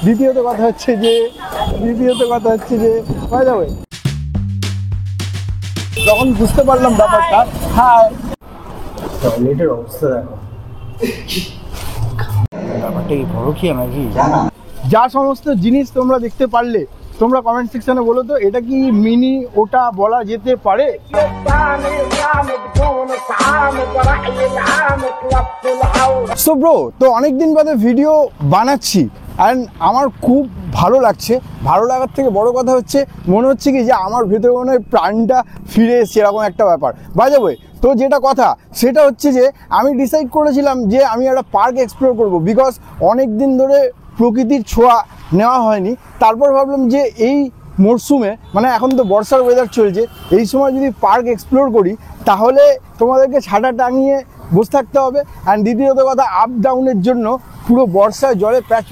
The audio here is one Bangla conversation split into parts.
দ্বিতীয়ত কথা হচ্ছে যে হয়ে যাবে যখন বুঝতে পারলাম ব্যাপারটা। হ্যাঁ টয়লেটের অবস্থা দেখো, ব্যাপারটা কি বড় কি নাকি? যা সমস্ত জিনিস তোমরা দেখতে পারলে তোমরা কমেন্ট সেকশনে বলো তো এটা কি মিনি ওটা বলা যেতে পারে? সো ব্রো, তো অনেকদিন বাদে ভিডিও বানাচ্ছি অ্যান্ড আমার খুব ভালো লাগছে। ভালো লাগার থেকে বড় কথা হচ্ছে মনে হচ্ছে কি যে আমার ভেতরে মনে হয় প্রাণটা ফিরে এসছে, এরকম একটা ব্যাপার। বাই দ্য ওয়ে, তো যেটা কথা সেটা হচ্ছে যে আমি ডিসাইড করেছিলাম যে আমি একটা পার্ক এক্সপ্লোর করব, বিকজ অনেক দিন ধরে প্রকৃতির ছোঁয়া নেওয়া হয়নি। তারপর ভাবলাম যে এই মরশুমে, মানে এখন তো বর্ষার ওয়েদার চলছে, এই সময় যদি পার্ক এক্সপ্লোর করি তাহলে তোমাদেরকে ছাতা টাঙিয়ে বসে থাকতে হবে। অ্যান্ড দ্বিতীয়ত কথা, আপ ডাউনের জন্য পুরো বর্ষায় জলে প্যাচ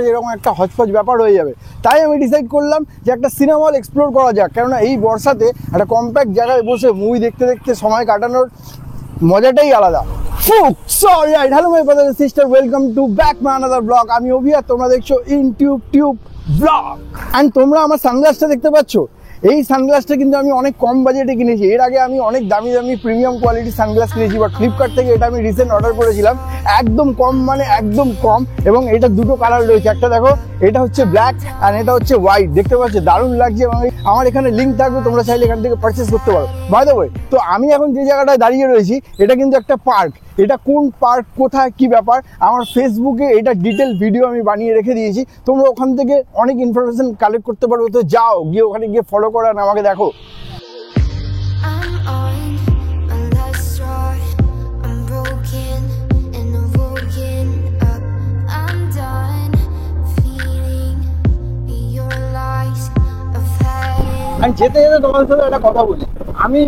এরকম একটা হচপচ ব্যাপার হয়ে যাবে। তাই আমি ডিসাইড করলাম যে একটা সিনেমা হল এক্সপ্লোর করা যাক, কেননা এই বর্ষাতে একটা কম্প্যাক্ট জায়গায় বসে মুভি দেখতে দেখতে সময় কাটানোর মজাটাই আলাদা। Hello my brother and sister, welcome to back my another blog. আমি অভি আর তোমরা দেখছো ইনটিউব ব্লগ। অ্যান্ড তোমরা আমার সানগ্লাসটা দেখতে পাচ্ছ, এই সানগ্লাসটা কিন্তু আমি অনেক কম বাজেটে কিনেছি। এর আগে আমি অনেক দামি প্রিমিয়াম কোয়ালিটির সানগ্লাস কিনেছি, বাট ফ্লিপকার্ট থেকে এটা আমি রিসেন্ট অর্ডার করেছিলাম। একদম কম, মানে একদম কম। এবং এটা দুটো কালার রয়েছে, একটা দেখো এটা হচ্ছে ব্ল্যাক অ্যান্ড এটা হচ্ছে হোয়াইট। দেখতে পাচ্ছ দারুণ লাগছে এবং আমার এখানে লিঙ্ক থাকবে, তোমরা চাইলে এখান থেকে পারচেস করতে পারো। বাই দ্য ওয়ে, তো আমি এখন যে জায়গাটায় দাঁড়িয়ে রয়েছি এটা কিন্তু একটা পার্ক। এটা কোন পার্ক, কোথায়, কি ব্যাপার, আমার ফেসবুকে এটা ডিটেল ভিডিও আমি বানিয়ে রেখে দিয়েছি। তোমরা ওখান থেকে অনেক ইনফরমেশন কালেক্ট করতে পারবে। তো যাও গিয়ে ওখানে গিয়ে ফলো করো আর আমাকে দেখো। আমি যেতে যেতে তোমাদের সাথে একটা কথা বলি, আমি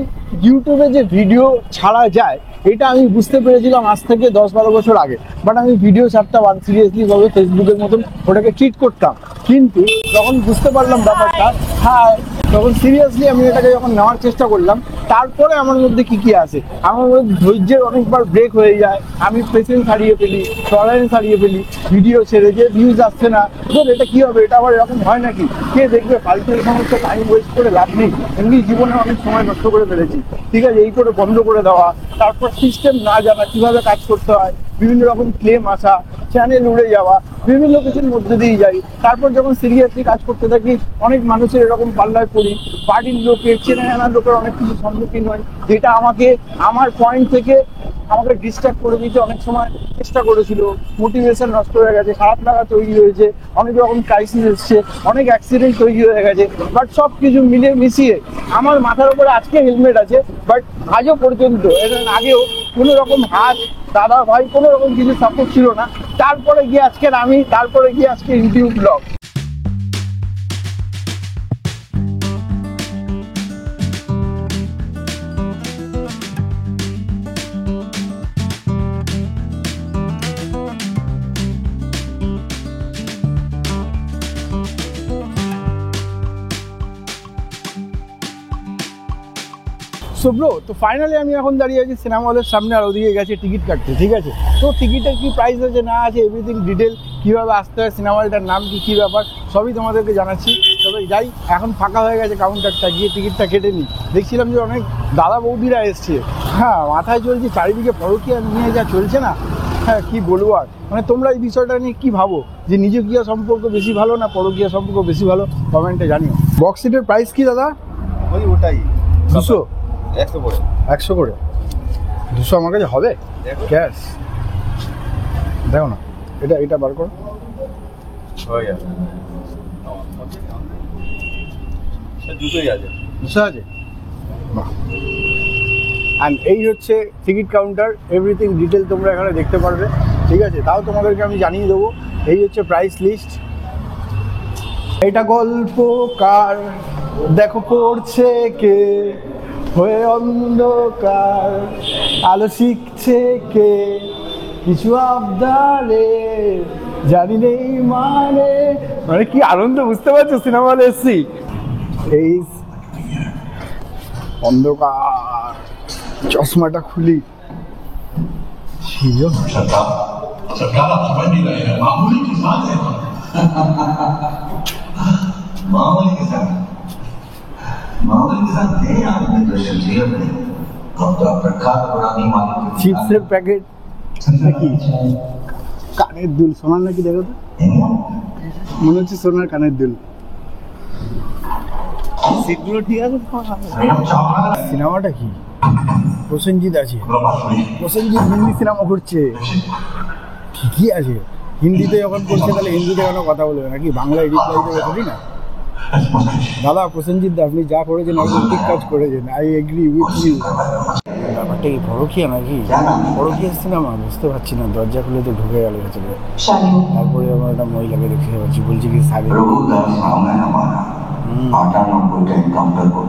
ইউটিউবে যে ভিডিও ছাড়া যায় এটা আমি বুঝতে পেরেছিলাম আজ থেকে 10-12 বছর আগে। বাট আমি ভিডিও ছাড়তাম আর সিরিয়াসলি ভাবে ফেসবুকের মতন ওটাকে ট্রিট করতাম। কিন্তু যখন বুঝতে পারলাম ব্যাপারটা, হ্যাঁ, তখন সিরিয়াসলি আমি এটাকে যখন নেওয়ার চেষ্টা করলাম, তারপরে আমার মধ্যে কি আছে, আমার মধ্যে ধৈর্যের অনেকবার ব্রেক হয়ে যায়। আমি পেশেন্স হারিয়ে ফেলি, টলারেন্স হারিয়ে ফেলি। ভিডিও ছেড়ে যে ভিউজ আসছে না, এটা কি হবে, এটা আবার এরকম হয় নাকি, কে দেখবে, ফালতু এই সমস্ত টাইম ওয়েস্ট করে লাভ নেই। এমনি জীবনে অনেক সময় নষ্ট করে ফেলেছি, ঠিক আছে, এই করে বন্ধ করে দেওয়া, তারপর সিস্টেম না জানা, কিভাবে কাজ করতে হয়, বিভিন্ন রকম ক্লেম আসা, চ্যানেল উড়ে যাওয়া, বিভিন্ন কিছুর মধ্যে দিয়ে যাই। তারপর যখন সিরিয়াসলি কাজ করতে থাকি অনেক মানুষের এরকম পাল্লায় পড়ি, বাড়ির লোকের, চেনা জানার লোকের অনেক কিছু সম্মুখীন হয়, যেটা আমাকে আমার পয়েন্ট থেকে আমাকে ডিস্ট্র্যাক্ট করে দিতে অনেক সময় চেষ্টা করেছিল। মোটিভেশন নষ্ট হয়ে গেছে, খারাপ লাগা তৈরি হয়েছে, অনেক রকম ক্রাইসিস এসছে, অনেক অ্যাক্সিডেন্ট তৈরি হয়ে গেছে। বাট সব কিছু মিলিয়ে মিশিয়ে আমার মাথার উপরে আজকে হেলমেট আছে, বাট আজও পর্যন্ত, এর আগেও কোনো রকম হাত, দাদা ভাই, কোনো রকম কিছু সাপোর্ট ছিল না। তারপরে গিয়ে আজকে ইউটিউব ব্লগ। সো ব্রো, তো ফাইনালি আমি এখন দাঁড়িয়ে আছি সিনেমা হলের সামনে, আর ওদিকে গেছে টিকিট কাটতে, ঠিক আছে। তো টিকিটের কি প্রাইস আছে না আছে, এভরিথিং ডিটেল, কীভাবে আসতে হয়, সিনেমা হলটার নাম কী ব্যাপার, সবই তোমাদেরকে জানাচ্ছি। তবে যাই, এখন ফাঁকা হয়ে গেছে কাউন্টারটা, গিয়ে টিকিটটা কেটে নিই। দেখছিলাম যে অনেক দাদা বৌদিরা এসছে, হ্যাঁ, মাথায় চলছে চারিদিকে পরকীয়া নিয়ে যা চলছে না, হ্যাঁ, কি বলবো আর। মানে তোমরা এই বিষয়টা নিয়ে কি ভাবো, যে নিজকীয় সম্পর্ক বেশি ভালো না পরকীয়া সম্পর্ক বেশি ভালো, কমেন্টে জানিও। বক্স সিটের প্রাইস কি দাদা? ওটাই 200, 100 করে 100 করে 200 আমার কাছে হবে ক্যাশ। দেখো না, এটা বার করো, হয়ে যাবে, দুটোই আছে, 200 আছে। বাহ। অ্যান্ড এই হচ্ছে টিকিট কাউন্টার, এভরিথিং ডিটেল তোমরা এখানে দেখতে পারবে, ঠিক আছে। তাও তোমাদেরকে আমি জানিয়ে দেবো, এই হচ্ছে প্রাইস লিস্ট। এটা গল্পকার, দেখো পড়ছে কে, হয়ে অন্ধকার, আলো শিখছে কে, কিছু আবদারে জানি নেই মানে কি আনন্দ, বুঝতে পারছো, সিনেমা হলে এসছি। এই অন্ধকার, চশমাটা খুলি, ছিল सरकार आप समझ नहीं रहे हैं, मामूली किसान है, मामूली के साथ थे आपने तो शर्जील अपने अब तो आप प्रख्यात पुरानी मालिक চিপসের প্যাকেট নাকি কানের দুল সোনার নাকি দেখো তো মনে হচ্ছে সোনার কানের দুল সিটগুলো ঠিক আছে সিনেমাটা কি প্রসেনজিৎ আছে প্রসেনজিৎ হিন্দি সিনেমা করছে ঠিকই আছে হিন্দিতে যখন করছে তাহলে হিন্দিতে কেন কথা বলবে নাকি বাংলায় রিপ্লাই দেবে করি না দাদা প্রসেনজিৎ দা আপনি যা করেছেন একদম ঠিক কাজ করেছেন আই এগ্রি উইথ ইউ ব্যাপারটা কি পরকিয়া নাকি পরকিয়া সিনেমা বুঝতে পারছি না দরজা খুলে তো ঢুকে গেল ভেতরে তারপরে আমার একটা মহিলাকে দেখতে পাচ্ছি বলছি কি সাবে रघुदास नाम है हमारा 98 का एनकाउंटर को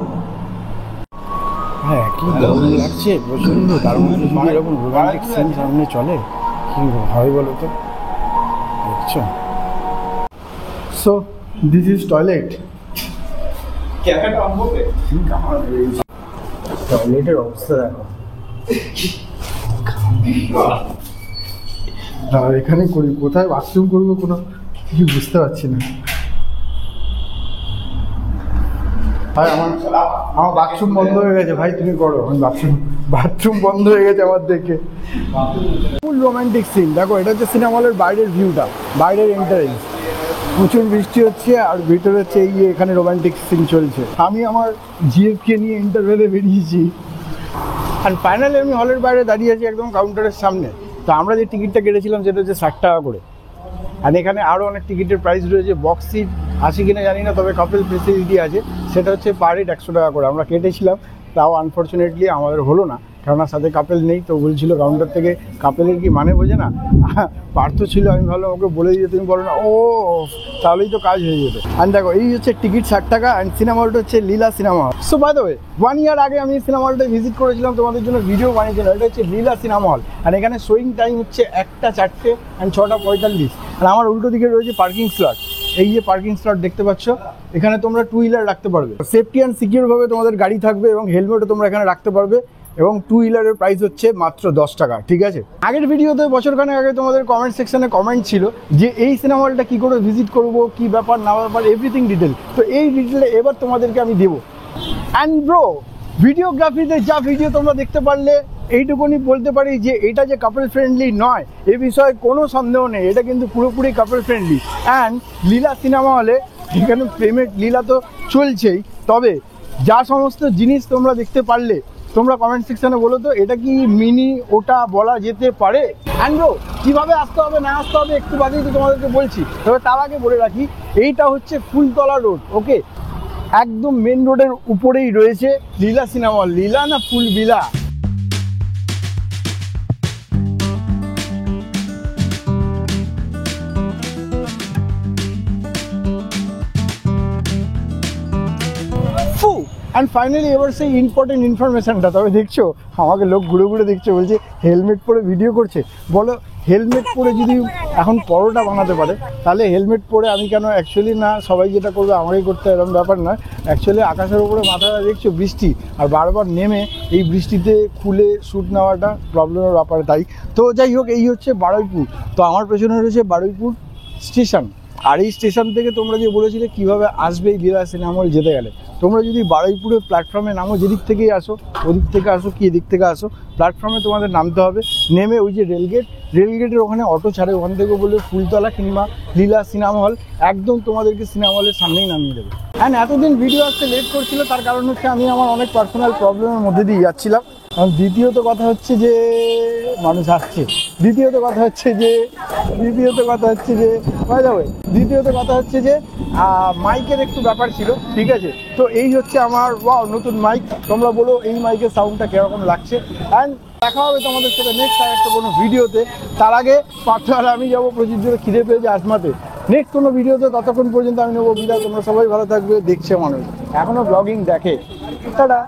হ্যাঁ কি দারুণ লাগছে প্রচন্ড তার মধ্যে যদি এরকম রোমান্টিক সিন সামনে চলে কি হয় বলো তো দেখছো সো দিস ইজ টয়লেট ক্যাফেটা অন করবে টয়লেটের অবস্থা দেখো দাঁড়া এখানে করি কোথায় বাথরুম করবো কোনো কিছু বুঝতে পারছি না ভাই আমার বাথরুম বন্ধ হয়ে গেছে ভাই তুমি করো আমি বাথরুম বন্ধ হয়ে গেছে আমার দেখে ফুল রোমান্টিক সিন দেখো এটা হচ্ছে সিনেমা হলের বাইরের ভিউটা বাইরের এন্টারেন্স প্রচুর বৃষ্টি হচ্ছে আর ভিতরে হচ্ছে এই এখানে রোমান্টিক সিন চলছে আমি আমার জিএফকে নিয়ে ইন্টারভেলে বেরিয়েছি আর ফাইনালি আমি হলের বাইরে দাঁড়িয়ে আছি একদম কাউন্টারের সামনে তো আমরা যে টিকিটটা কেটেছিলাম সেটা হচ্ছে 60 টাকা করে আর এখানে আরও অনেক টিকিটের প্রাইস রয়েছে বক্স সিট আছে কিনা জানি না তবে কাপেল ফেসিলিটি আছে সেটা হচ্ছে পার হেড 100 টাকা করে আমরা কেটেছিলাম তাও আনফর্চুনেটলি আমাদের হলো না কেননা সাথে কাপেল নেই তো বলছিল কাউন্টার থেকে কাপেলের কি মানে বোঝে না পার্থ ছিল আমি ভাবলাম ওকে বলে দিতে তুমি বলো না ও তাহলেই তো কাজ হয়ে যেত আর দেখো এই হচ্ছে টিকিট 60 টাকা অ্যান্ড সিনেমা হলটা হচ্ছে Leela cinema hall so by the way 1 year আগে আমি সিনেমা হলটা ভিজিট করেছিলাম তোমাদের জন্য ভিডিও বানিয়েছিলাম এটা হচ্ছে লীলা সিনেমা হল আর এখানে শোয়িং টাইম হচ্ছে 1টা 4টে অ্যান্ড 6টা 45 আর আমার উল্টো দিকে রয়েছে পার্কিং স্লট এই যে পার্কিং স্লট দেখতে পাচ্ছ এখানে তোমরা 2 হুইলার রাখতে পারবে সেফটি অ্যান্ড সিকিউরভাবে তোমাদের গাড়ি থাকবে এবং হেলমেটও তোমরা এখানে রাখতে পারবে এবং 2 হুইলারের প্রাইস হচ্ছে মাত্র 10 টাকা ঠিক আছে আগের ভিডিওতে বছরখানেক আগে তোমাদের কমেন্ট সেকশনে কমেন্ট ছিল যে এই সিনেমা হলটা কী করে ভিজিট করব কি ব্যাপার না ব্যাপার এভরিথিং ডিটেল তো এই ডিটেলে এবার তোমাদেরকে আমি দেবো অ্যান্ড ব্রো ভিডিওগ্রাফিতে যা ভিডিও তোমরা দেখতে পারলে এইটুকুনি বলতে পারি যে এটা যে কাপল ফ্রেন্ডলি নয় এ বিষয়ে কোনো সন্দেহ নেই এটা কিন্তু পুরোপুরি কাপল ফ্রেন্ডলি অ্যান্ড লীলা সিনেমা হলে এখানে প্রেমের লীলা তো চলছেই তবে যা সমস্ত জিনিস তোমরা দেখতে পারলে তোমরা কমেন্ট সেকশনে বলো তো এটা কি মিনি ওটা বলা যেতে পারে অ্যান্ড ব্রো কীভাবে আসতে হবে না আসতে হবে একটু বাদেই তো তোমাদেরকে বলছি তবে তার আগে বলে রাখি এইটা হচ্ছে ফুলতলা রোড ওকে একদম মেন রোডের উপরেই রয়েছে লীলা সিনেমা হল লীলা না ফুলবিলা অ্যান্ড ফাইনালি এবার সেই ইম্পর্টেন্ট ইনফরমেশানটা তবে দেখছো আমাকে লোক ঘুরে ঘুরে দেখছে বলছে হেলমেট পরে ভিডিও করছে বলো হেলমেট পরে যদি এখন পরোটা বানাতে পারে তাহলে হেলমেট পরে আমি কেন অ্যাকচুয়ালি না সবাই যেটা করবে আমাকেই করতে এরকম ব্যাপার নয় অ্যাকচুয়ালি আকাশের উপরে মাথাটা দেখছো বৃষ্টি আর বারবার নেমে এই বৃষ্টিতে খুলে শ্যুট নেওয়াটা প্রবলেমের ব্যাপার তাই তো যাই হোক এই হচ্ছে বারুইপুর তো আমার পেছনে রয়েছে বারুইপুর স্টেশন আর এই স্টেশন থেকে তোমরা যে বলেছিলে কীভাবে আসবে এই লীলা সিনেমা হল যেতে গেলে তোমরা যদি বারুইপুরের প্ল্যাটফর্মে নামো যেদিক থেকেই আসো ওদিক থেকে আসো কি এদিক থেকে আসো প্ল্যাটফর্মে তোমাদের নামতে হবে নেমে ওই যে রেলগেটের ওখানে অটো ছাড়ে ওখান থেকে বললে ফুলতলা কিংবা লীলা সিনেমা হল একদম তোমাদেরকে সিনেমা হলের সামনেই নামিয়ে দেবে অ্যান্ড এতদিন ভিডিও আসতে লেট করছিল তার কারণ হচ্ছে আমি আমার অনেক পার্সোনাল প্রবলেমের মধ্যে দিয়ে যাচ্ছিলাম আর দ্বিতীয়ত কথা হচ্ছে যে মানুষ আসছে দ্বিতীয়ত কথা হচ্ছে যে মাইকের একটু ব্যাপার ছিল ঠিক আছে তো এই হচ্ছে আমার নতুন মাইক তোমরা বলো এই মাইকের সাউন্ডটা কীরকম লাগছে অ্যান্ড দেখা হবে তোমাদের সাথে নেক্সট একটা কোনো ভিডিওতে তার আগে পার্থ আর আমি যাবো প্রচুর জোরে খিদে পেয়েছে আসমাতে নেক্সট কোনো ভিডিওতে ততক্ষণ পর্যন্ত আমি নেবো বিদায় তোমরা সবাই ভালো থাকবে দেখছে মানুষ এখনও ব্লগিং দেখে টাটা